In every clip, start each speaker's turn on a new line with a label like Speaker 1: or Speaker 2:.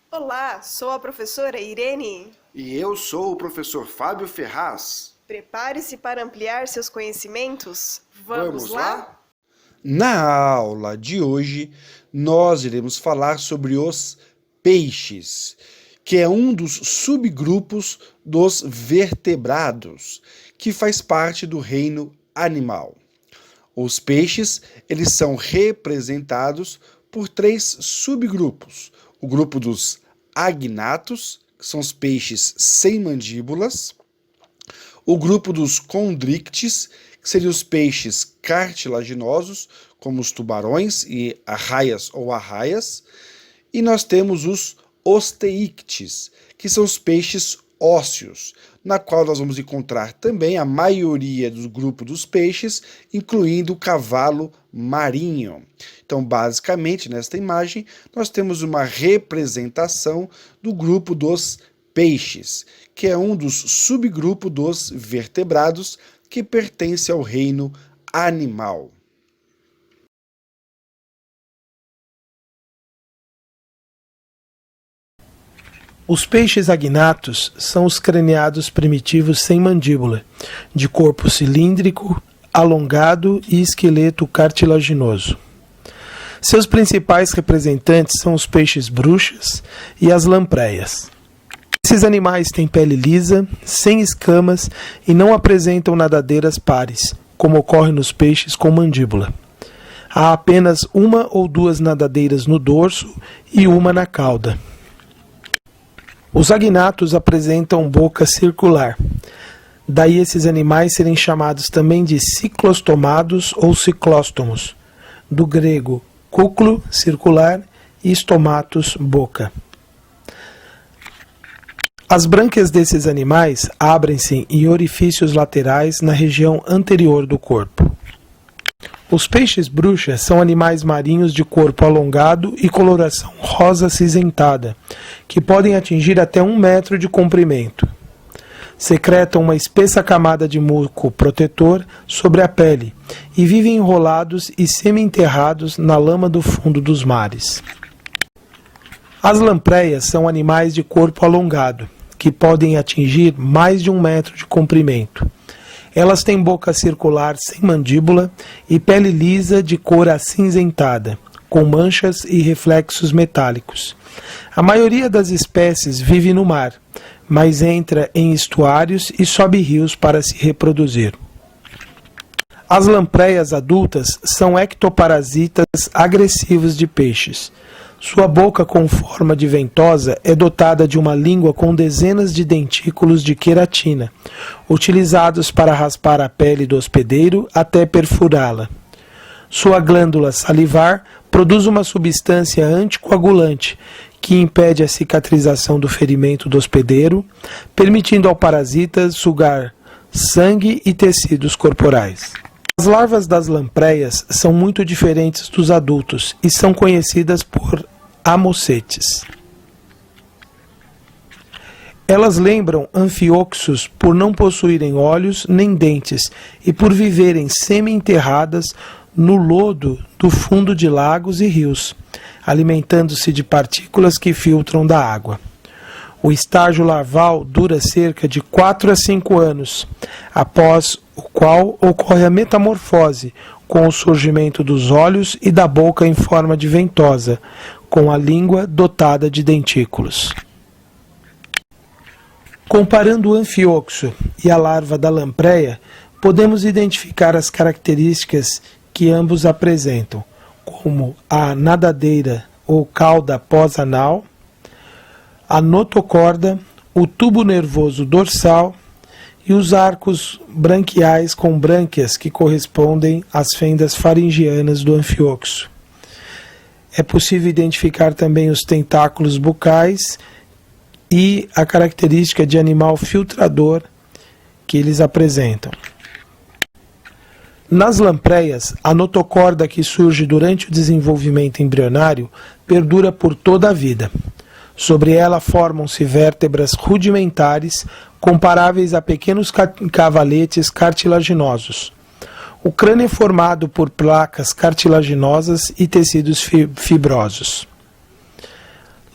Speaker 1: Olá, sou a professora Irene.
Speaker 2: E eu sou o professor Fábio Ferraz.
Speaker 1: Prepare-se para ampliar seus conhecimentos.
Speaker 2: Vamos lá?
Speaker 3: Na aula de hoje, nós iremos falar sobre os peixes, que é um dos subgrupos dos vertebrados, que faz parte do reino animal. Os peixes, eles são representados por 3 subgrupos. O grupo dos agnatos, que são os peixes sem mandíbulas. O grupo dos condrictes, que seriam os peixes cartilaginosos, como os tubarões e arraias ou arraias. E nós temos os osteíctes, que são os peixes ósseos, na qual nós vamos encontrar também a maioria do grupo dos peixes, incluindo o cavalo marinho. Então, basicamente, nesta imagem, nós temos uma representação do grupo dos peixes, que é um dos subgrupos dos vertebrados que pertence ao reino animal.
Speaker 4: Os peixes agnatos são os craniados primitivos sem mandíbula, de corpo cilíndrico, alongado e esqueleto cartilaginoso. Seus principais representantes são os peixes bruxas e as lampreias. Esses animais têm pele lisa, sem escamas e não apresentam nadadeiras pares, como ocorre nos peixes com mandíbula. Há apenas 1 ou 2 nadadeiras no dorso e 1 na cauda. Os agnatos apresentam boca circular. Daí esses animais serem chamados também de ciclostomados ou ciclóstomos, do grego cúculo, circular, e stomatos, boca. As brânquias desses animais abrem-se em orifícios laterais na região anterior do corpo. Os peixes bruxas são animais marinhos de corpo alongado e coloração rosa acinzentada, que podem atingir até 1 metro de comprimento. Secretam uma espessa camada de muco protetor sobre a pele e vivem enrolados e semi-enterrados na lama do fundo dos mares. As lampreias são animais de corpo alongado, que podem atingir mais de 1 metro de comprimento. Elas têm boca circular sem mandíbula e pele lisa de cor acinzentada, com manchas e reflexos metálicos. A maioria das espécies vive no mar, mas entra em estuários e sobe rios para se reproduzir. As lampreias adultas são ectoparasitas agressivos de peixes. Sua boca com forma de ventosa é dotada de uma língua com dezenas de dentículos de queratina, utilizados para raspar a pele do hospedeiro até perfurá-la. Sua glândula salivar produz uma substância anticoagulante que impede a cicatrização do ferimento do hospedeiro, permitindo ao parasita sugar sangue e tecidos corporais. As larvas das lampreias são muito diferentes dos adultos e são conhecidas por amocetes. Elas lembram anfioxos por não possuírem olhos nem dentes e por viverem semi-enterradas no lodo do fundo de lagos e rios, alimentando-se de partículas que filtram da água. O estágio larval dura cerca de 4 a 5 anos, após o qual ocorre a metamorfose, com o surgimento dos olhos e da boca em forma de ventosa, com a língua dotada de dentículos. Comparando o anfioxo e a larva da lampreia, podemos identificar as características que ambos apresentam, como a nadadeira ou cauda pós-anal, a notocorda, o tubo nervoso dorsal e os arcos branquiais com brânquias que correspondem às fendas faringianas do anfioxo. É possível identificar também os tentáculos bucais e a característica de animal filtrador que eles apresentam. Nas lampreias, a notocorda que surge durante o desenvolvimento embrionário perdura por toda a vida. Sobre ela formam-se vértebras rudimentares comparáveis a pequenos cavaletes cartilaginosos. O crânio é formado por placas cartilaginosas e tecidos fibrosos.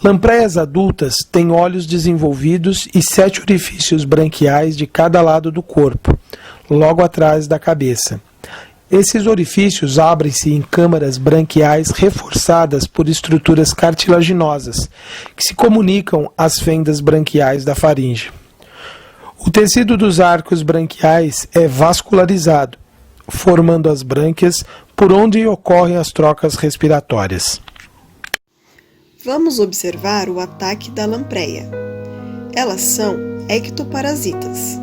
Speaker 4: Lampreias adultas têm olhos desenvolvidos e 7 orifícios branquiais de cada lado do corpo, logo atrás da cabeça. Esses orifícios abrem-se em câmaras branquiais reforçadas por estruturas cartilaginosas, que se comunicam às fendas branquiais da faringe. O tecido dos arcos branquiais é vascularizado, formando as brânquias por onde ocorrem as trocas respiratórias.
Speaker 1: Vamos observar o ataque da lampreia. Elas são ectoparasitas,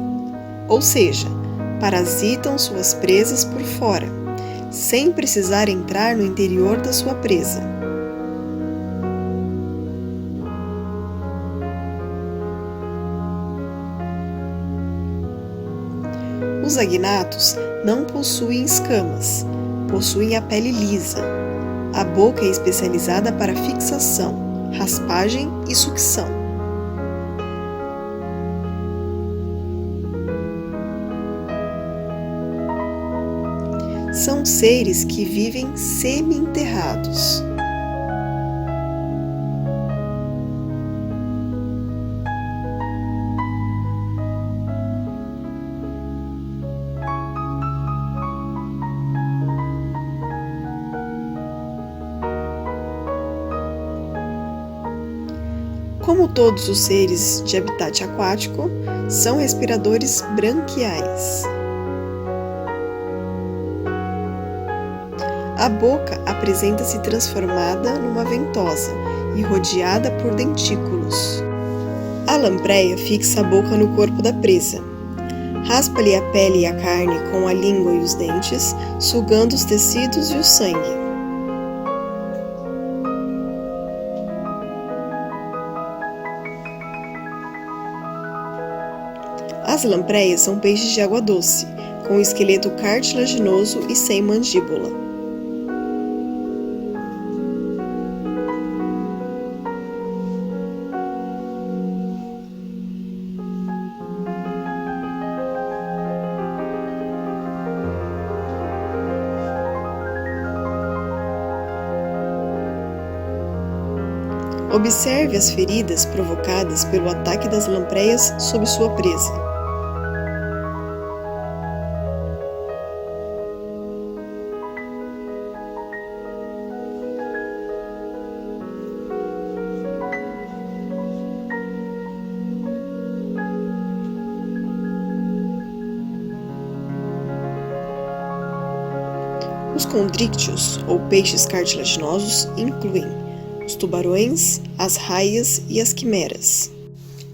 Speaker 1: ou seja, parasitam suas presas por fora, sem precisar entrar no interior da sua presa. Os agnatos não possuem escamas, possuem a pele lisa. A boca é especializada para fixação, raspagem e sucção. São seres que vivem semi-enterrados. Como todos os seres de habitat aquático, são respiradores branquiais. A boca apresenta-se transformada numa ventosa e rodeada por dentículos. A lampreia fixa a boca no corpo da presa. Raspa-lhe a pele e a carne com a língua e os dentes, sugando os tecidos e o sangue. As lampreias são peixes de água doce, com esqueleto cartilaginoso e sem mandíbula. Observe as feridas provocadas pelo ataque das lampreias sob sua presa. Os condríctios, ou peixes cartilaginosos, incluem os tubarões, as raias e as quimeras.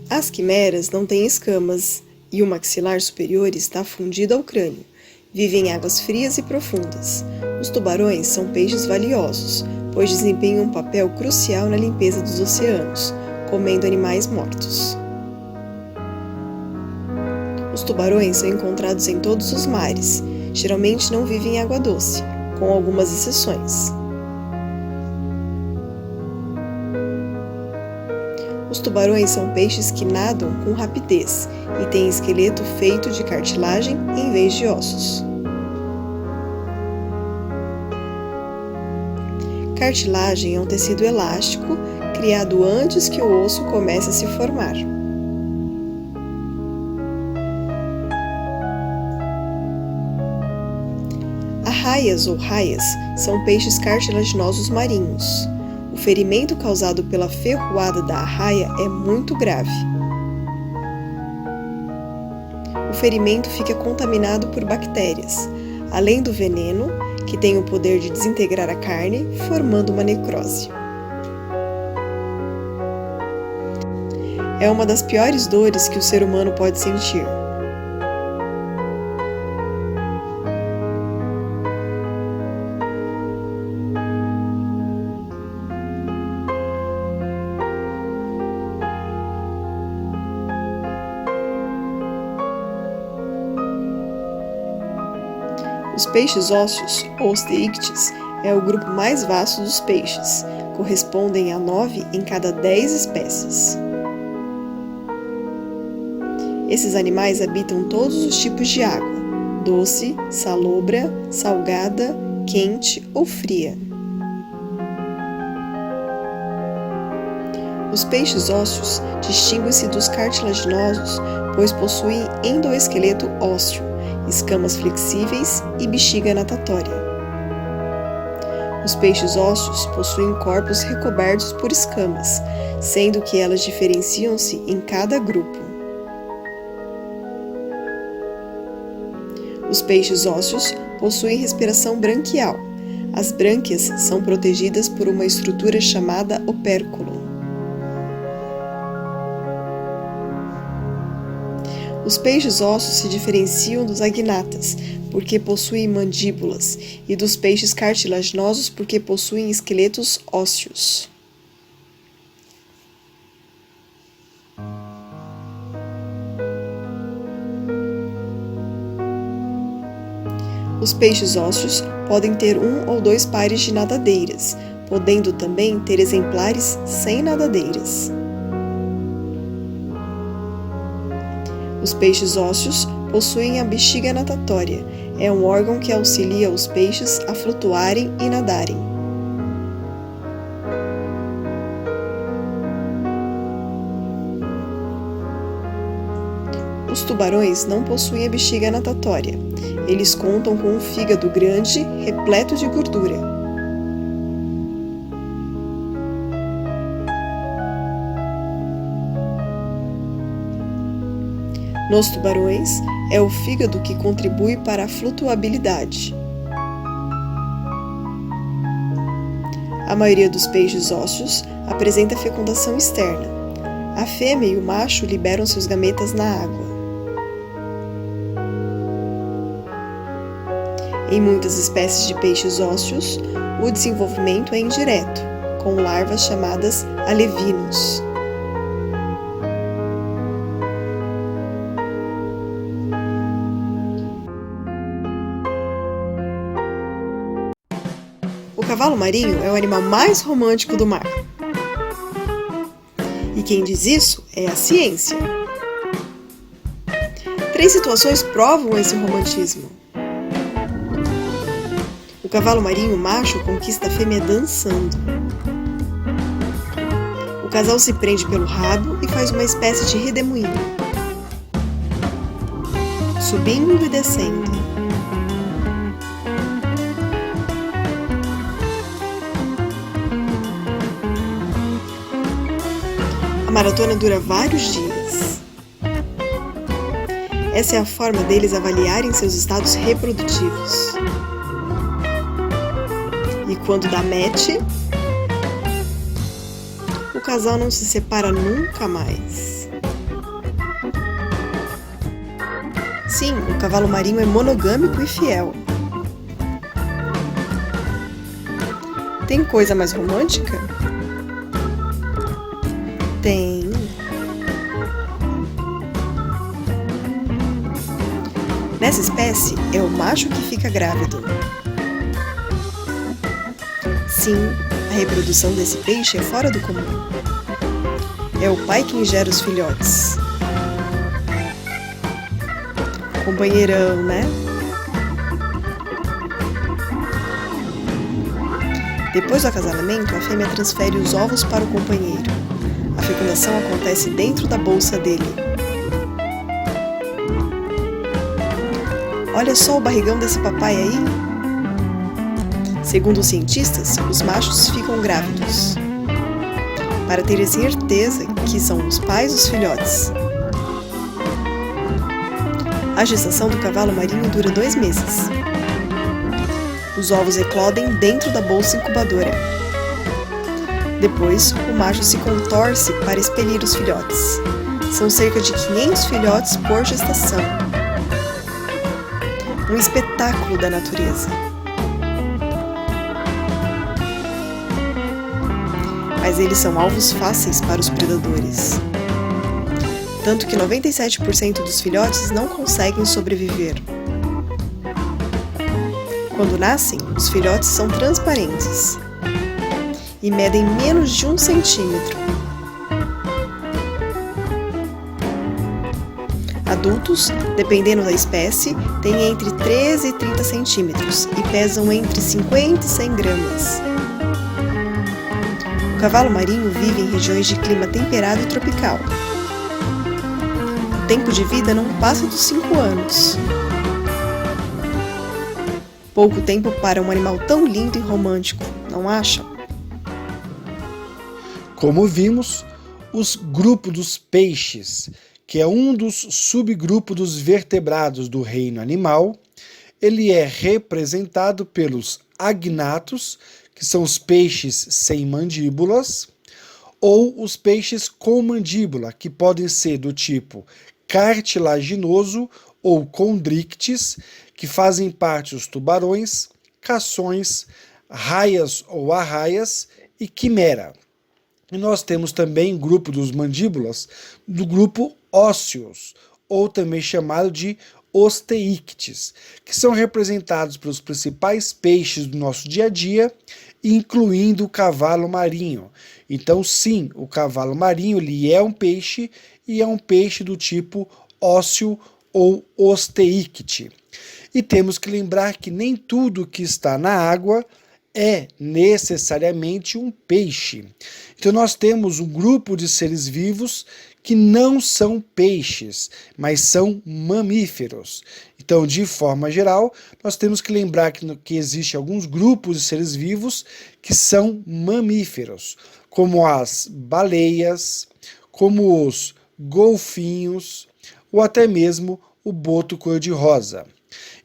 Speaker 1: As quimeras não têm escamas e o maxilar superior está fundido ao crânio. Vivem em águas frias e profundas. Os tubarões são peixes valiosos, pois desempenham um papel crucial na limpeza dos oceanos, comendo animais mortos. Os tubarões são encontrados em todos os mares. Geralmente não vivem em água doce, com algumas exceções. Os tubarões são peixes que nadam com rapidez e têm esqueleto feito de cartilagem em vez de ossos. Cartilagem é um tecido elástico criado antes que o osso comece a se formar. Arraias ou raias são peixes cartilaginosos marinhos. O ferimento causado pela ferroada da arraia é muito grave. O ferimento fica contaminado por bactérias, além do veneno, que tem o poder de desintegrar a carne, formando uma necrose. É uma das piores dores que o ser humano pode sentir. Os peixes ósseos, ou osteíctes, é o grupo mais vasto dos peixes, correspondem a 9 em cada 10 espécies. Esses animais habitam todos os tipos de água, doce, salobra, salgada, quente ou fria. Os peixes ósseos distinguem-se dos cartilaginosos, pois possuem endoesqueleto ósseo, escamas flexíveis e bexiga natatória. Os peixes ósseos possuem corpos recobertos por escamas, sendo que elas diferenciam-se em cada grupo. Os peixes ósseos possuem respiração branquial. As brânquias são protegidas por uma estrutura chamada opérculo. Os peixes ósseos se diferenciam dos agnatas, porque possuem mandíbulas, e dos peixes cartilaginosos, porque possuem esqueletos ósseos. Os peixes ósseos podem ter 1 ou 2 pares de nadadeiras, podendo também ter exemplares sem nadadeiras. Os peixes ósseos possuem a bexiga natatória. É um órgão que auxilia os peixes a flutuarem e nadarem. Os tubarões não possuem a bexiga natatória. Eles contam com um fígado grande, repleto de gordura. Nos tubarões, é o fígado que contribui para a flutuabilidade. A maioria dos peixes ósseos apresenta fecundação externa. A fêmea e o macho liberam seus gametas na água. Em muitas espécies de peixes ósseos, o desenvolvimento é indireto, com larvas chamadas alevinos. O cavalo marinho é o animal mais romântico do mar. E quem diz isso é a ciência. 3 situações provam esse romantismo. O cavalo marinho macho conquista a fêmea dançando. O casal se prende pelo rabo e faz uma espécie de redemoinho, subindo e descendo. A maratona dura vários dias. Essa é a forma deles avaliarem seus estados reprodutivos. E quando dá match, o casal não se separa nunca mais. Sim, o cavalo marinho é monogâmico e fiel. Tem coisa mais romântica? Tem. Nessa espécie, é o macho que fica grávido. Sim, a reprodução desse peixe é fora do comum. É o pai quem gera os filhotes. Companheirão, né? Depois do acasalamento, a fêmea transfere os ovos para o companheiro. A fecundação acontece dentro da bolsa dele. Olha só o barrigão desse papai aí. Segundo os cientistas, os machos ficam grávidos para terem certeza que são os pais dos filhotes. A gestação do cavalo marinho dura 2 meses. Os ovos eclodem dentro da bolsa incubadora. Depois, o macho se contorce para expelir os filhotes. São cerca de 500 filhotes por gestação. Um espetáculo da natureza. Mas eles são alvos fáceis para os predadores. Tanto que 97% dos filhotes não conseguem sobreviver. Quando nascem, os filhotes são transparentes e medem menos de 1 centímetro. Adultos, dependendo da espécie, têm entre 13 e 30 centímetros e pesam entre 50 e 100 gramas. O cavalo marinho vive em regiões de clima temperado e tropical. O tempo de vida não passa dos 5 anos. Pouco tempo para um animal tão lindo e romântico, não acham?
Speaker 3: Como vimos, os grupos dos peixes, que é um dos subgrupos dos vertebrados do reino animal, ele é representado pelos agnatos, que são os peixes sem mandíbulas, ou os peixes com mandíbula, que podem ser do tipo cartilaginoso ou condrictis, que fazem parte dos tubarões, cações, raias ou arraias e quimera. E nós temos também o grupo dos mandíbulas, do grupo ósseos, ou também chamado de osteíctes, que são representados pelos principais peixes do nosso dia a dia, incluindo o cavalo marinho. Então, sim, o cavalo marinho ele é um peixe e é um peixe do tipo ósseo ou osteícte. E temos que lembrar que nem tudo que está na água é necessariamente um peixe. Então nós temos um grupo de seres vivos que não são peixes, mas são mamíferos. Então, de forma geral, nós temos que lembrar que existe alguns grupos de seres vivos que são mamíferos, como as baleias, como os golfinhos, ou até mesmo o boto cor-de-rosa.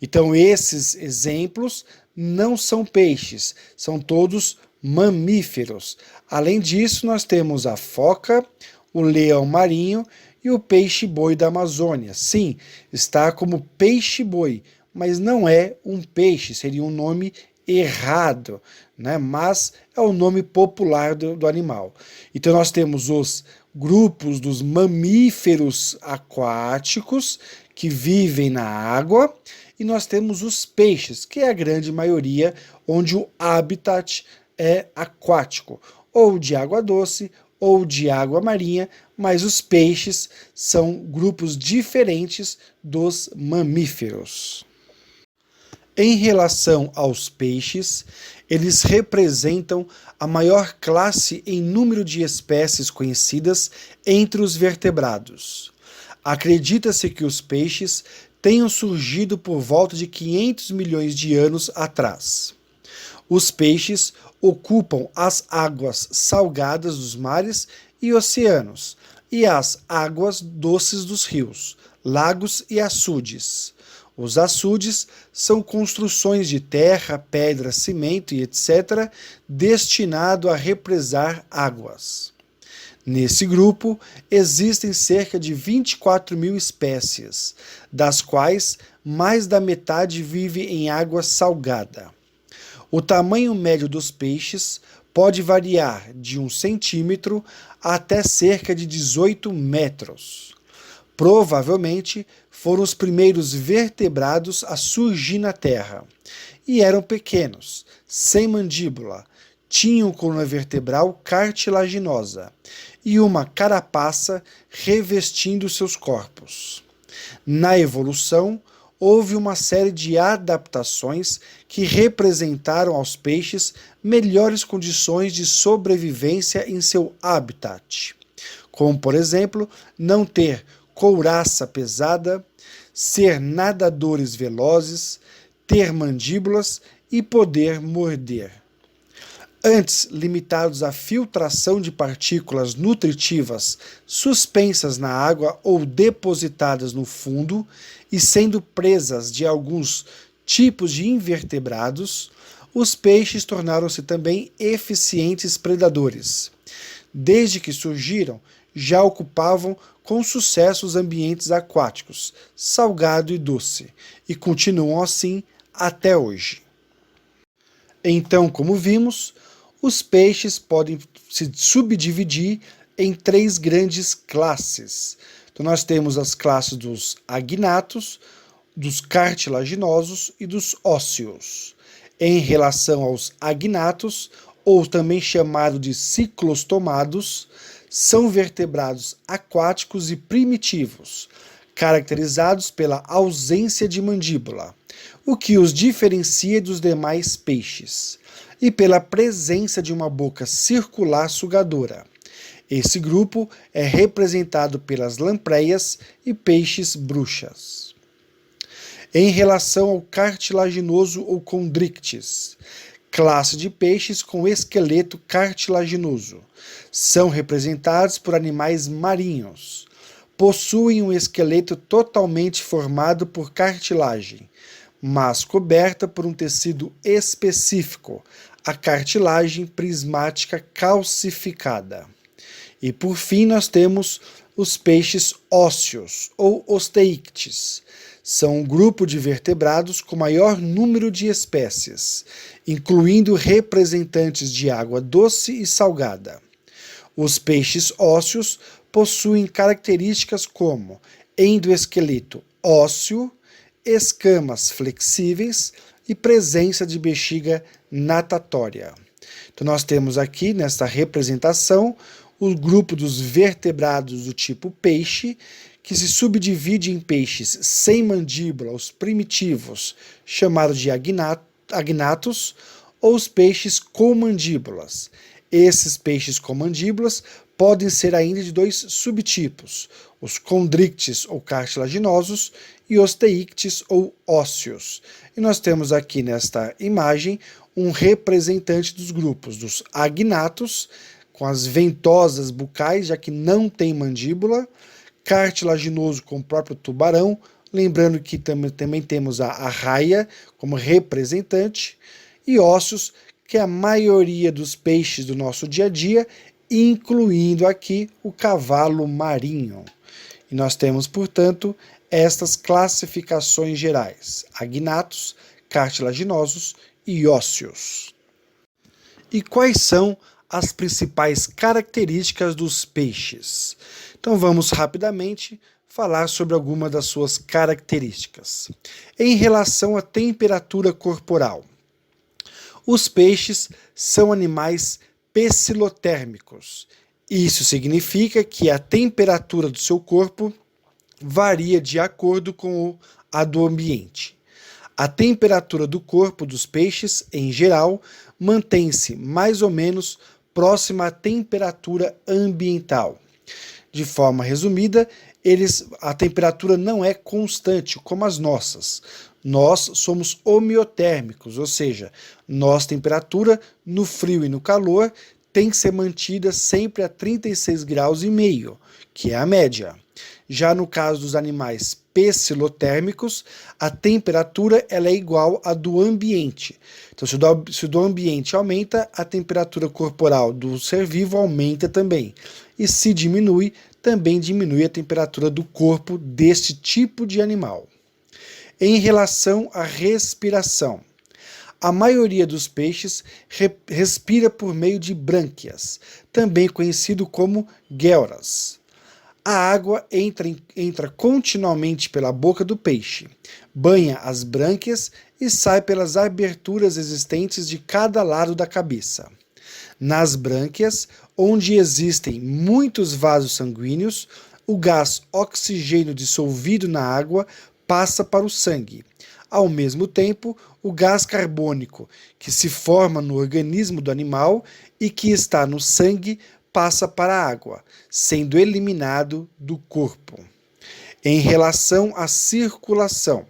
Speaker 3: Então, esses exemplos não são peixes, são todos mamíferos. Além disso, nós temos a foca, o leão marinho e o peixe-boi da Amazônia. Sim, está como peixe-boi, mas não é um peixe, seria um nome errado, né? Mas é o nome popular do animal. Então nós temos os grupos dos mamíferos aquáticos que vivem na água e nós temos os peixes, que é a grande maioria, onde o habitat é aquático, ou de água doce, ou de água marinha, mas os peixes são grupos diferentes dos mamíferos. Em relação aos peixes, eles representam a maior classe em número de espécies conhecidas entre os vertebrados. Acredita-se que os peixes tenham surgido por volta de 500 milhões de anos atrás. Os peixes ocupam as águas salgadas dos mares e oceanos e as águas doces dos rios, lagos e açudes. Os açudes são construções de terra, pedra, cimento e etc., destinado a represar águas. Nesse grupo, existem cerca de 24 mil espécies, das quais mais da metade vive em água salgada. O tamanho médio dos peixes pode variar de 1 centímetro até cerca de 18 metros. Provavelmente foram os primeiros vertebrados a surgir na Terra. E eram pequenos, sem mandíbula, tinham coluna vertebral cartilaginosa e uma carapaça revestindo seus corpos. Na evolução, houve uma série de adaptações que representaram aos peixes melhores condições de sobrevivência em seu habitat, como, por exemplo, não ter couraça pesada, ser nadadores velozes, ter mandíbulas e poder morder. Antes limitados à filtração de partículas nutritivas suspensas na água ou depositadas no fundo e sendo presas de alguns tipos de invertebrados, os peixes tornaram-se também eficientes predadores. Desde que surgiram, já ocupavam com sucesso os ambientes aquáticos, salgado e doce, e continuam assim até hoje. Então, como vimos, os peixes podem se subdividir em 3 grandes classes. Então nós temos as classes dos agnatos, dos cartilaginosos e dos ósseos. Em relação aos agnatos, ou também chamado de ciclostomados, são vertebrados aquáticos e primitivos, caracterizados pela ausência de mandíbula, o que os diferencia dos demais peixes. e pela presença de uma boca circular sugadora. Esse grupo é representado pelas lampreias e peixes bruxas. Em relação ao cartilaginoso ou condrictis, classe de peixes com esqueleto cartilaginoso, são representados por animais marinhos. Possuem um esqueleto totalmente formado por cartilagem, mas coberta por um tecido específico, a cartilagem prismática calcificada. E por fim nós temos os peixes ósseos ou osteíctes. São um grupo de vertebrados com maior número de espécies, incluindo representantes de água doce e salgada. Os peixes ósseos possuem características como endoesqueleto ósseo, escamas flexíveis e presença de bexiga natatória. Então nós temos aqui nesta representação o grupo dos vertebrados do tipo peixe, que se subdivide em peixes sem mandíbula, os primitivos, chamados de agnatos, ou os peixes com mandíbulas. Esses peixes com mandíbulas podem ser ainda de dois subtipos, os condrictis ou cartilaginosos e osteíctes ou ósseos. E nós temos aqui nesta imagem um representante dos grupos dos agnatos, com as ventosas bucais, já que não tem mandíbula, cartilaginoso com o próprio tubarão, lembrando que também temos a arraia como representante, e ósseos, que é a maioria dos peixes do nosso dia a dia, incluindo aqui o cavalo marinho. E nós temos, portanto, estas classificações gerais: agnatos, cartilaginosos e ósseos. E quais são as principais características dos peixes? Então vamos rapidamente falar sobre algumas das suas características. Em relação à temperatura corporal, os peixes são animais pecilotérmicos. Isso significa que a temperatura do seu corpo varia de acordo com a do ambiente. A temperatura do corpo dos peixes, em geral, mantém-se mais ou menos próxima à temperatura ambiental. De forma resumida, a temperatura não é constante, como as nossas. Nós somos homeotérmicos, ou seja, nossa temperatura no frio e no calor tem que ser mantida sempre a 36,5 graus, que é a média. Já no caso dos animais pecilotérmicos, a temperatura ela é igual à do ambiente. Então, se o do ambiente aumenta, a temperatura corporal do ser vivo aumenta também. E se diminui, também diminui a temperatura do corpo deste tipo de animal. Em relação à respiração, a maioria dos peixes respira por meio de brânquias, também conhecido como guelras. A água entra continuamente pela boca do peixe, banha as brânquias e sai pelas aberturas existentes de cada lado da cabeça. Nas brânquias, onde existem muitos vasos sanguíneos, o gás oxigênio dissolvido na água passa para o sangue. Ao mesmo tempo, o gás carbônico, que se forma no organismo do animal e que está no sangue, passa para a água, sendo eliminado do corpo. Em relação à circulação,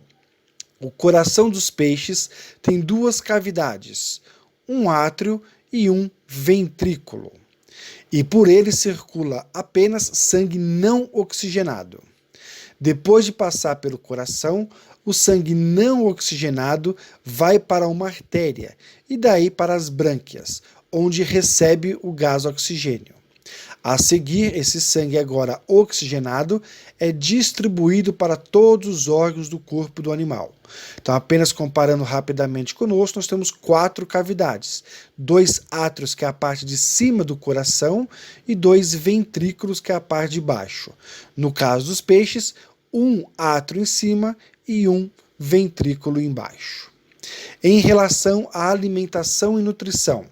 Speaker 3: o coração dos peixes tem duas cavidades, um átrio e um ventrículo, e por ele circula apenas sangue não oxigenado. Depois de passar pelo coração, o sangue não oxigenado vai para uma artéria e daí para as brânquias, onde recebe o gás oxigênio. A seguir, esse sangue agora oxigenado é distribuído para todos os órgãos do corpo do animal. Então, apenas comparando rapidamente conosco, nós temos 4 cavidades. 2 átrios, que é a parte de cima do coração, e 2 ventrículos, que é a parte de baixo. No caso dos peixes, 1 átrio em cima e 1 ventrículo embaixo. Em relação à alimentação e nutrição,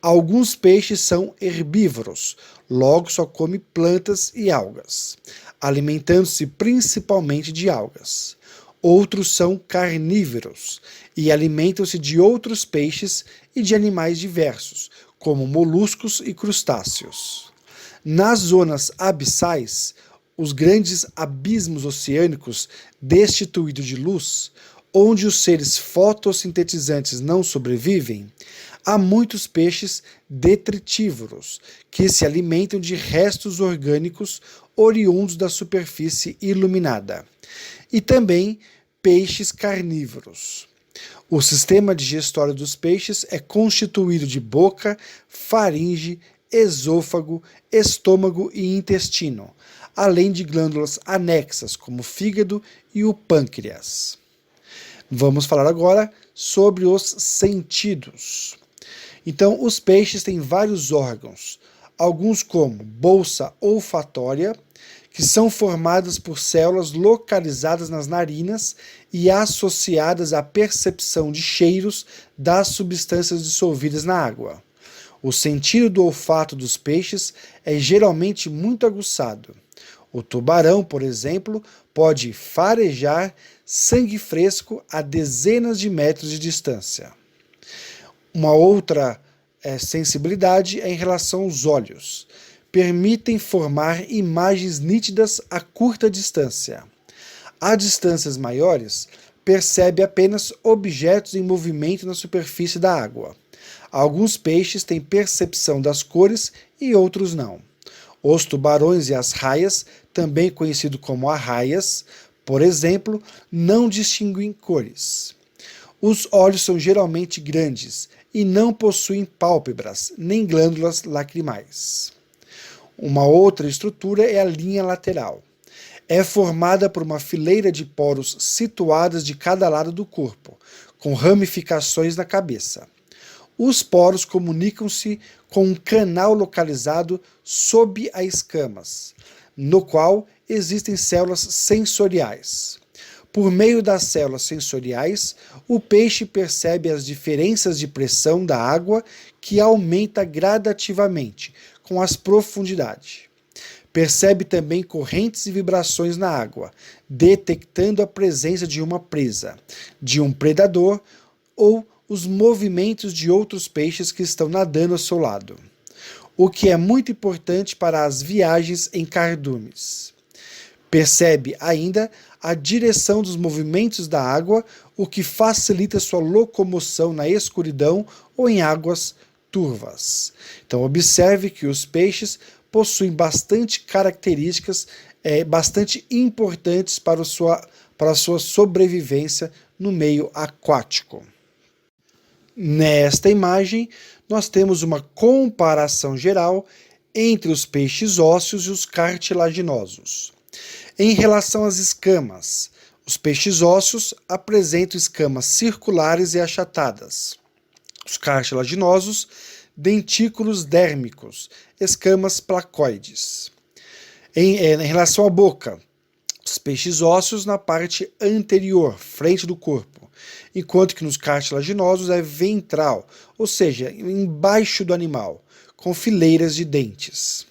Speaker 3: alguns peixes são herbívoros, logo só comem plantas e algas, alimentando-se principalmente de algas. Outros são carnívoros e alimentam-se de outros peixes e de animais diversos, como moluscos e crustáceos. Nas zonas abissais, os grandes abismos oceânicos destituídos de luz, onde os seres fotossintetizantes não sobrevivem, há muitos peixes detritívoros, que se alimentam de restos orgânicos oriundos da superfície iluminada, e também peixes carnívoros. O sistema digestório dos peixes é constituído de boca, faringe, esôfago, estômago e intestino, além de glândulas anexas, como o fígado e o pâncreas. Vamos falar agora sobre os sentidos. Então, os peixes têm vários órgãos, alguns como bolsa olfatória, que são formadas por células localizadas nas narinas e associadas à percepção de cheiros das substâncias dissolvidas na água. O sentido do olfato dos peixes é geralmente muito aguçado. O tubarão, por exemplo, pode farejar sangue fresco a dezenas de metros de distância. Uma outra sensibilidade é em relação aos olhos. Permitem formar imagens nítidas a curta distância. A distâncias maiores, percebe apenas objetos em movimento na superfície da água. Alguns peixes têm percepção das cores e outros não. Os tubarões e as raias, também conhecidos como arraias, por exemplo, não distinguem cores. Os olhos são geralmente grandes e não possuem pálpebras nem glândulas lacrimais. Uma outra estrutura é a linha lateral. É formada por uma fileira de poros situadas de cada lado do corpo, com ramificações na cabeça. Os poros comunicam-se com um canal localizado sob as escamas, no qual existem células sensoriais. Por meio das células sensoriais, o peixe percebe as diferenças de pressão da água que aumenta gradativamente com as profundidades. Percebe também correntes e vibrações na água, detectando a presença de uma presa, de um predador ou os movimentos de outros peixes que estão nadando ao seu lado, o que é muito importante para as viagens em cardumes. Percebe ainda a direção dos movimentos da água, o que facilita sua locomoção na escuridão ou em águas turvas. Então observe que os peixes possuem bastante características bastante importantes para a sua sobrevivência no meio aquático. Nesta imagem, nós temos uma comparação geral entre os peixes ósseos e os cartilaginosos. Em relação às escamas, os peixes ósseos apresentam escamas circulares e achatadas. Os cartilaginosos, dentículos dérmicos, escamas placoides. Em relação à boca, os peixes ósseos na parte anterior, frente do corpo, enquanto que nos cartilaginosos é ventral, ou seja, embaixo do animal, com fileiras de dentes.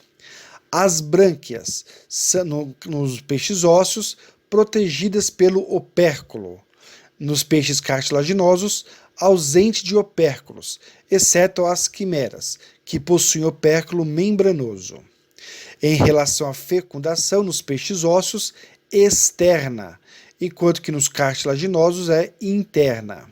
Speaker 3: As brânquias são, nos peixes ósseos, protegidas pelo opérculo. Nos peixes cartilaginosos, ausente de opérculos, exceto as quimeras, que possuem opérculo membranoso. Em relação à fecundação nos peixes ósseos, externa, enquanto que nos cartilaginosos é interna.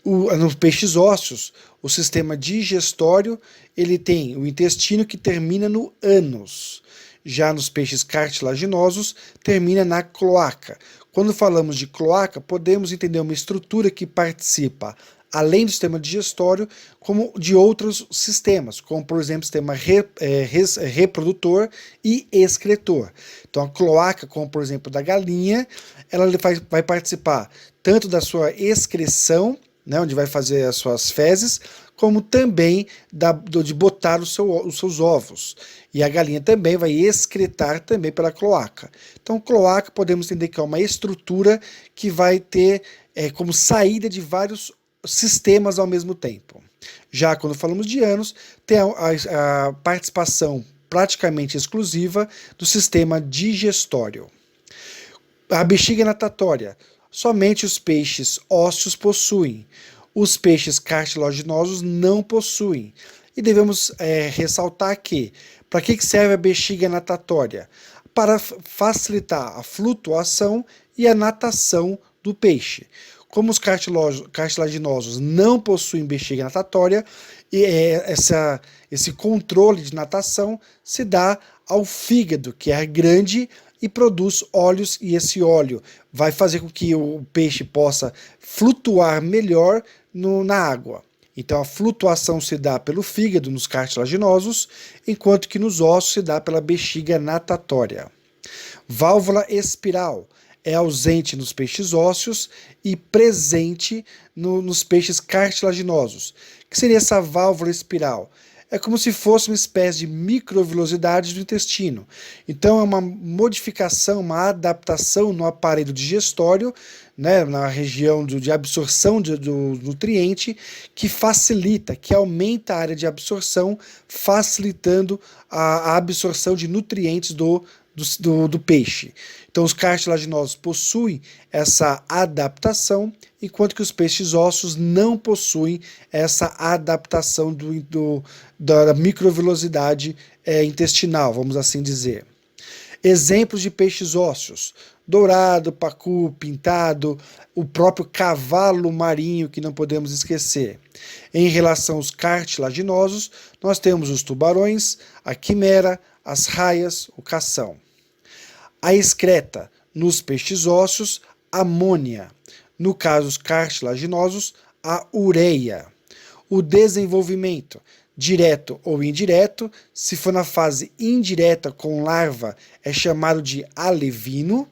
Speaker 3: Nos peixes ósseos, o sistema digestório ele tem o intestino que termina no ânus. Já nos peixes cartilaginosos, termina na cloaca. Quando falamos de cloaca, podemos entender uma estrutura que participa, além do sistema digestório, como de outros sistemas, como, por exemplo, o sistema reprodutor e excretor. Então, a cloaca, como, por exemplo, da galinha, ela vai participar tanto da sua excreção, né, onde vai fazer as suas fezes, como também de botar os seus ovos. E a galinha também vai excretar também pela cloaca. Então, cloaca podemos entender que é uma estrutura que vai ter como saída de vários sistemas ao mesmo tempo. Já quando falamos de ânus, tem a participação praticamente exclusiva do sistema digestório. A bexiga natatória Somente os peixes ósseos possuem. Os peixes cartilaginosos não possuem. E devemos ressaltar que, para que serve a bexiga natatória? Para facilitar a flutuação e a natação do peixe. Como os cartilaginosos não possuem bexiga natatória, esse controle de natação se dá ao fígado, que é grande e produz óleos, e esse óleo vai fazer com que o peixe possa flutuar melhor na água. Então a flutuação se dá pelo fígado nos cartilaginosos, enquanto que nos ossos se dá pela bexiga natatória. Válvula espiral é ausente nos peixes ósseos e presente nos peixes cartilaginosos. O que seria essa válvula espiral? É como se fosse uma espécie de microvilosidade do intestino. Então é uma modificação, uma adaptação no aparelho digestório, né, na região de absorção do nutriente, que facilita, que aumenta a área de absorção, facilitando a absorção de nutrientes do peixe. Então os cartilaginosos possuem essa adaptação, enquanto que os peixes ósseos não possuem essa adaptação da microvilosidade intestinal, vamos assim dizer. Exemplos de peixes ósseos: dourado, pacu, pintado, o próprio cavalo marinho, que não podemos esquecer. Em relação aos cartilaginosos, nós temos os tubarões, a quimera, as raias, o cação. A excreta, nos peixes ósseos, amônia. No caso dos cartilaginosos, a ureia. O desenvolvimento, direto ou indireto, se for na fase indireta com larva, é chamado de alevino,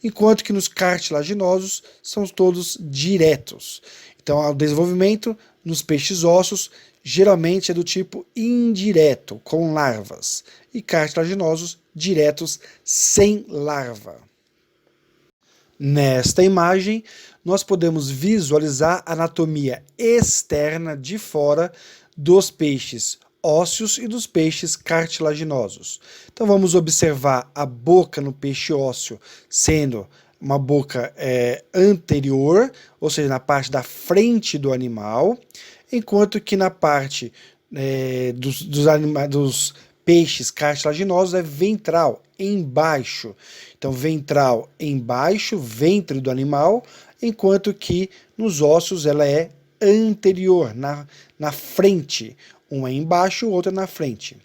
Speaker 3: enquanto que nos cartilaginosos são todos diretos. Então, o desenvolvimento nos peixes ósseos geralmente é do tipo indireto, com larvas, e cartilaginosos diretos, sem larva. Nesta imagem, nós podemos visualizar a anatomia externa de fora dos peixes ósseos e dos peixes cartilaginosos. Então vamos observar a boca no peixe ósseo sendo uma boca anterior, ou seja, na parte da frente do animal, enquanto que na parte dos peixes cartilaginosos é ventral, embaixo. Então, ventral embaixo, ventre do animal, enquanto que nos ossos ela é anterior, na frente. Um é embaixo, o outro é na frente.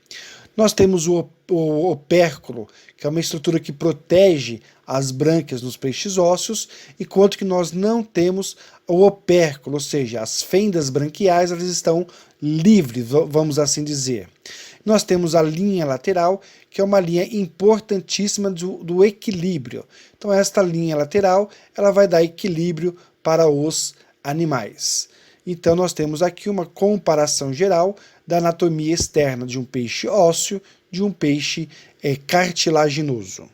Speaker 3: Nós temos o opérculo, que é uma estrutura que protege as brânquias nos peixes ósseos, enquanto que nós não temos o opérculo, ou seja, as fendas branquiais elas estão livres, vamos assim dizer. Nós temos a linha lateral, que é uma linha importantíssima do equilíbrio. Então esta linha lateral ela vai dar equilíbrio para os animais. Então nós temos aqui uma comparação geral da anatomia externa de um peixe ósseo, de um peixe cartilaginoso.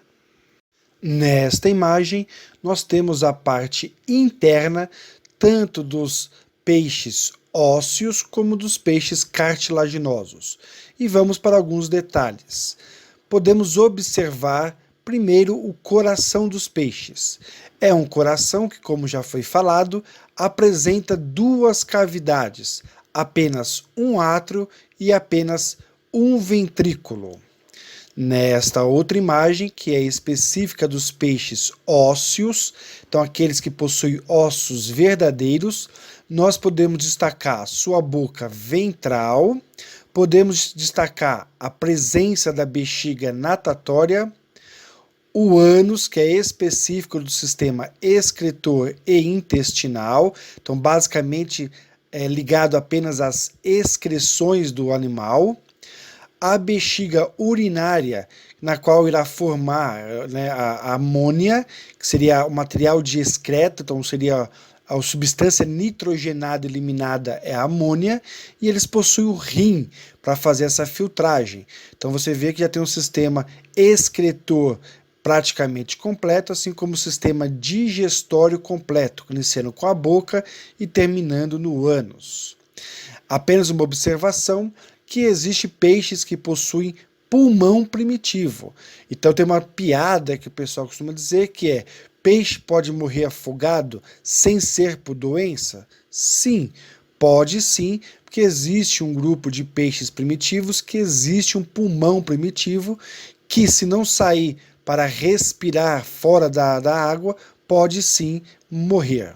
Speaker 3: Nesta imagem, nós temos a parte interna, tanto dos peixes ósseos como dos peixes cartilaginosos. E vamos para alguns detalhes. Podemos observar primeiro o coração dos peixes. É um coração que, como já foi falado, apresenta duas cavidades, apenas um átrio e apenas um ventrículo. Nesta outra imagem, que é específica dos peixes ósseos, então aqueles que possuem ossos verdadeiros, nós podemos destacar sua boca ventral, podemos destacar a presença da bexiga natatória, o ânus, que é específico do sistema excretor e intestinal, então basicamente é ligado apenas às excreções do animal, a bexiga urinária, na qual irá formar a amônia, que seria o material de excreto, então seria a substância nitrogenada eliminada é a amônia, e eles possuem o rim para fazer essa filtragem. Então você vê que já tem um sistema excretor praticamente completo, assim como o sistema digestório completo, iniciando com a boca e terminando no ânus. Apenas uma observação, que existe peixes que possuem pulmão primitivo. Então tem uma piada que o pessoal costuma dizer que é peixe pode morrer afogado sem ser por doença? Sim, pode sim, porque existe um grupo de peixes primitivos que existe um pulmão primitivo que, se não sair para respirar fora da água, pode sim morrer.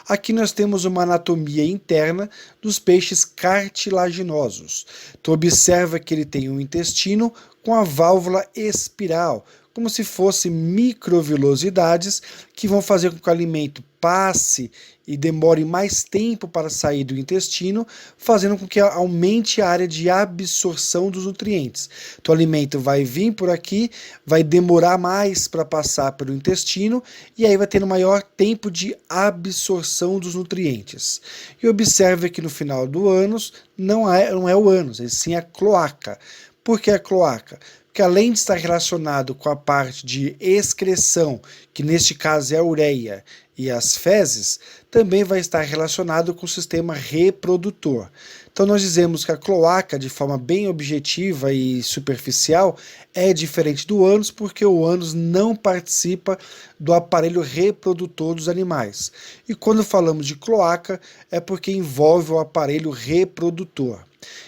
Speaker 3: Aqui nós temos uma anatomia interna dos peixes cartilaginosos. Então observa que ele tem um intestino com a válvula espiral, como se fossem microvilosidades que vão fazer com que o alimento passe e demore mais tempo para sair do intestino, fazendo com que aumente a área de absorção dos nutrientes. Então o alimento vai vir por aqui, vai demorar mais para passar pelo intestino e aí vai tendo maior tempo de absorção dos nutrientes. E observe que no final do ânus não é o ânus, e sim a cloaca. Por que a cloaca? Porque além de estar relacionado com a parte de excreção, que neste caso é a ureia e as fezes, também vai estar relacionado com o sistema reprodutor. Então nós dizemos que a cloaca, de forma bem objetiva e superficial, é diferente do ânus, porque o ânus não participa do aparelho reprodutor dos animais. E quando falamos de cloaca, é porque envolve o aparelho reprodutor.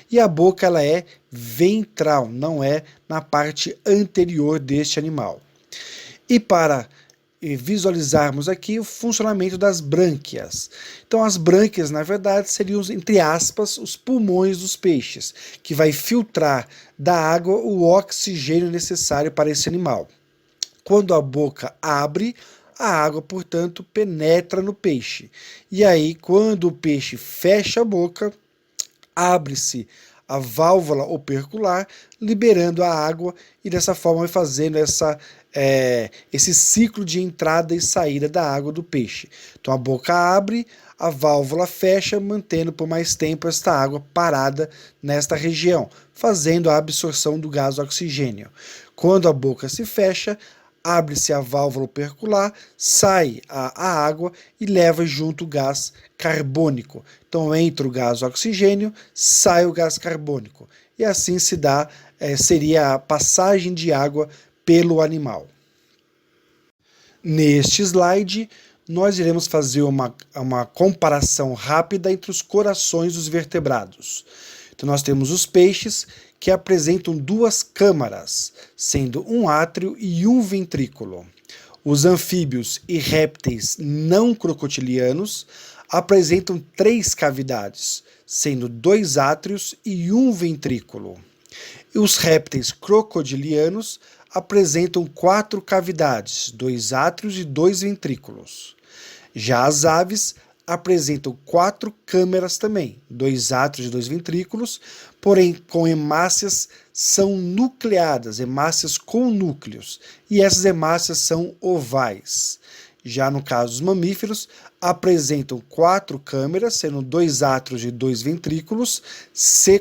Speaker 3: E a boca ela é ventral, não é na parte anterior deste animal. E para visualizarmos aqui o funcionamento das brânquias. Então as brânquias, na verdade, seriam, entre aspas, os pulmões dos peixes, que vai filtrar da água o oxigênio necessário para esse animal. Quando a boca abre, a água, portanto, penetra no peixe. E aí, quando o peixe fecha a boca, abre-se a válvula opercular, liberando a água e dessa forma vai fazendo esse ciclo de entrada e saída da água do peixe. Então a boca abre, a válvula fecha, mantendo por mais tempo esta água parada nesta região, fazendo a absorção do gás oxigênio. Quando a boca se fecha, abre-se a válvula opercular, sai a água e leva junto o gás carbônico. Então entra o gás oxigênio, sai o gás carbônico. E assim seria a passagem de água pelo animal. Neste slide, nós iremos fazer uma comparação rápida entre os corações dos vertebrados. Então nós temos os peixes que apresentam duas câmaras, sendo um átrio e um ventrículo. Os anfíbios e répteis não crocodilianos apresentam 3 cavidades, sendo 2 átrios e um ventrículo. E os répteis crocodilianos apresentam 4 cavidades, 2 átrios e 2 ventrículos. Já as aves apresentam 4 câmeras também, 2 átrios e 2 ventrículos, porém com hemácias são nucleadas, hemácias com núcleos, e essas hemácias são ovais. Já no caso dos mamíferos, apresentam 4 câmeras, sendo 2 átrios e 2 ventrículos,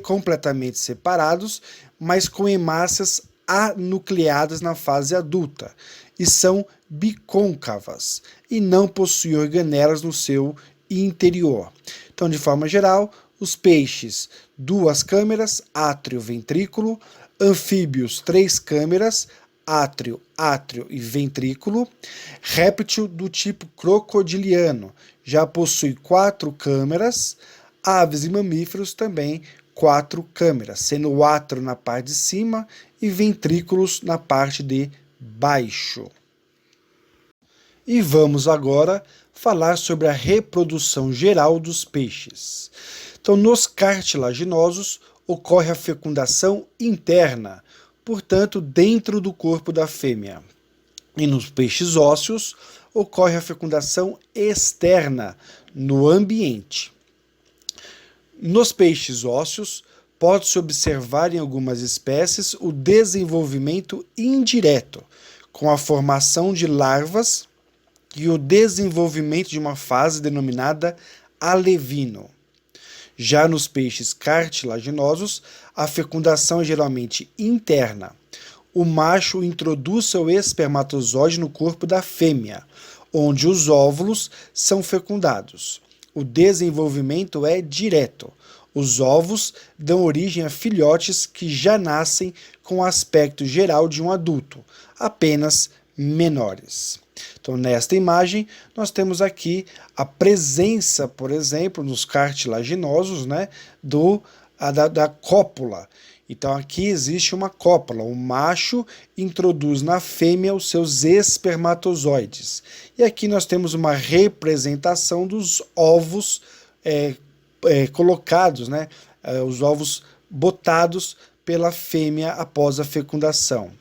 Speaker 3: completamente separados, mas com hemácias anucleadas na fase adulta, e são bicôncavas, e não possuem organelas no seu interior. Então, de forma geral, os peixes, 2 câmeras, átrio, ventrículo, anfíbios, 3 câmeras, átrio e ventrículo, réptil do tipo crocodiliano, já possui 4 câmeras, aves e mamíferos também 4 câmeras, sendo o átrio na parte de cima e ventrículos na parte de baixo. E vamos agora falar sobre a reprodução geral dos peixes. Então, nos cartilaginosos ocorre a fecundação interna, portanto, dentro do corpo da fêmea. E nos peixes ósseos ocorre a fecundação externa, no ambiente. Nos peixes ósseos, pode-se observar em algumas espécies o desenvolvimento indireto, com a formação de larvas e o desenvolvimento de uma fase denominada alevino. Já nos peixes cartilaginosos, a fecundação é geralmente interna. O macho introduz seu espermatozoide no corpo da fêmea, onde os óvulos são fecundados. O desenvolvimento é direto. Os ovos dão origem a filhotes que já nascem com o aspecto geral de um adulto, apenas menores. Então, nesta imagem, nós temos aqui a presença, por exemplo, nos cartilaginosos, né, da cópula. Então, aqui existe uma cópula. O macho introduz na fêmea os seus espermatozoides. E aqui nós temos uma representação dos ovos colocados, né, os ovos botados pela fêmea após a fecundação.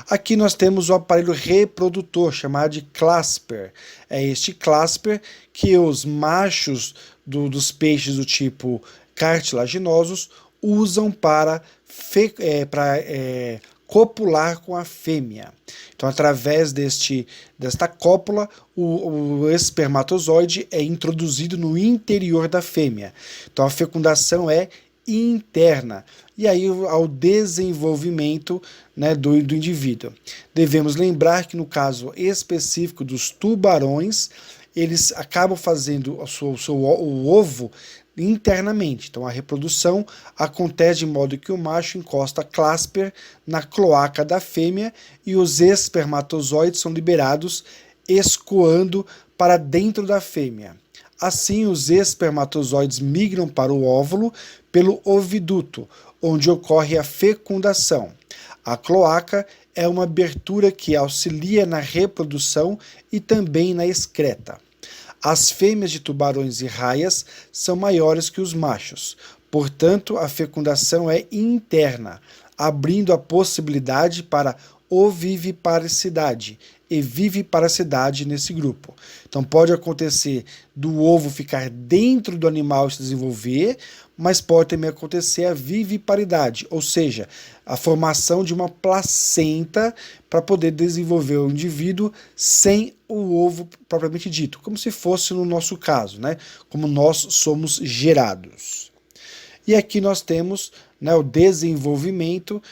Speaker 3: Aqui nós temos o aparelho reprodutor, chamado de clasper. É este clasper que os machos dos peixes do tipo cartilaginosos usam para copular com a fêmea. Então, através desta cópula, o espermatozoide é introduzido no interior da fêmea. Então, a fecundação é interna, e aí ao desenvolvimento, né, do indivíduo. Devemos lembrar que no caso específico dos tubarões, eles acabam fazendo o ovo internamente. Então a reprodução acontece de modo que o macho encosta a clasper na cloaca da fêmea e os espermatozoides são liberados escoando para dentro da fêmea. Assim, os espermatozoides migram para o óvulo pelo oviduto, onde ocorre a fecundação. A cloaca é uma abertura que auxilia na reprodução e também na excreta. As fêmeas de tubarões e raias são maiores que os machos, portanto, a fecundação é interna, abrindo a possibilidade para oviviparicidade e viviparicidade nesse grupo. Então pode acontecer do ovo ficar dentro do animal e se desenvolver, mas pode também acontecer a viviparidade, ou seja, a formação de uma placenta para poder desenvolver o indivíduo sem o ovo propriamente dito, como se fosse no nosso caso, né? Como nós somos gerados. E aqui nós temos, né, o desenvolvimento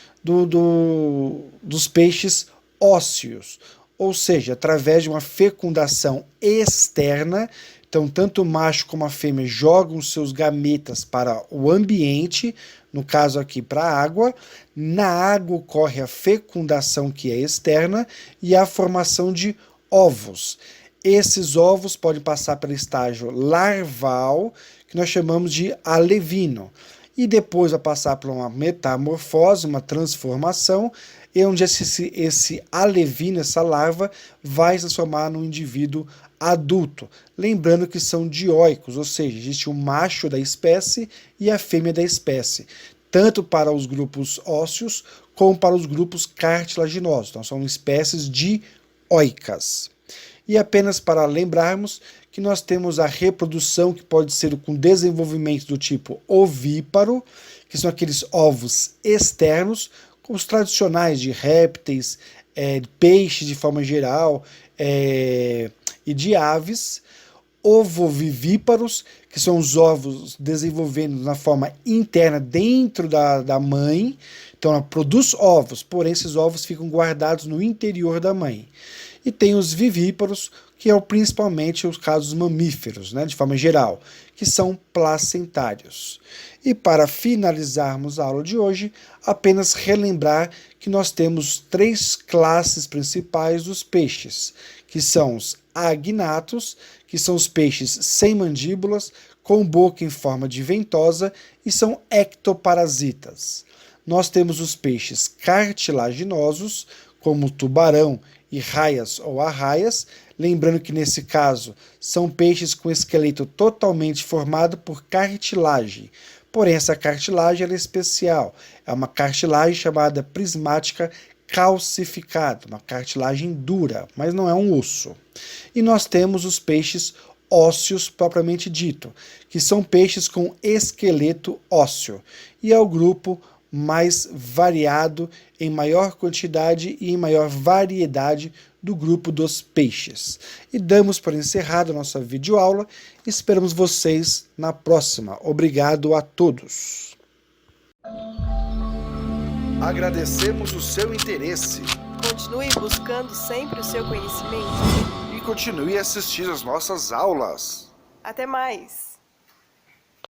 Speaker 3: dos peixes ósseos, ou seja, através de uma fecundação externa. Então, tanto o macho como a fêmea jogam seus gametas para o ambiente, no caso aqui para a água. Na água ocorre a fecundação, que é externa, e a formação de ovos. Esses ovos podem passar pelo estágio larval, que nós chamamos de alevino, e depois vai passar por uma metamorfose, uma transformação, e onde esse alevino, essa larva, vai se transformar num indivíduo adulto. Lembrando que são dioicos, ou seja, existe o macho da espécie e a fêmea da espécie, tanto para os grupos ósseos como para os grupos cartilaginosos. Então são espécies dioicas. E apenas para lembrarmos que nós temos a reprodução, que pode ser com desenvolvimento do tipo ovíparo, que são aqueles ovos externos, como os tradicionais de répteis, peixes de forma geral, e de aves. Ovovivíparos, que são os ovos desenvolvendo na forma interna dentro da mãe. Então ela produz ovos, porém esses ovos ficam guardados no interior da mãe. E tem os vivíparos, que é principalmente os casos mamíferos, né, de forma geral, que são placentários. E para finalizarmos a aula de hoje, apenas relembrar que nós temos 3 classes principais dos peixes, que são os agnatos, que são os peixes sem mandíbulas, com boca em forma de ventosa e são ectoparasitas. Nós temos os peixes cartilaginosos, como o tubarão e raias ou arraias, lembrando que nesse caso são peixes com esqueleto totalmente formado por cartilagem. Porém, essa cartilagem ela é especial, é uma cartilagem chamada prismática calcificada, uma cartilagem dura, mas não é um osso. E nós temos os peixes ósseos propriamente dito, que são peixes com esqueleto ósseo, e é o grupo mais variado, em maior quantidade e em maior variedade do grupo dos peixes. E damos por encerrada a nossa videoaula. Esperamos vocês na próxima. Obrigado a todos.
Speaker 2: Agradecemos o seu interesse.
Speaker 1: Continue buscando sempre o seu conhecimento.
Speaker 2: E continue a assistir às nossas aulas.
Speaker 1: Até mais!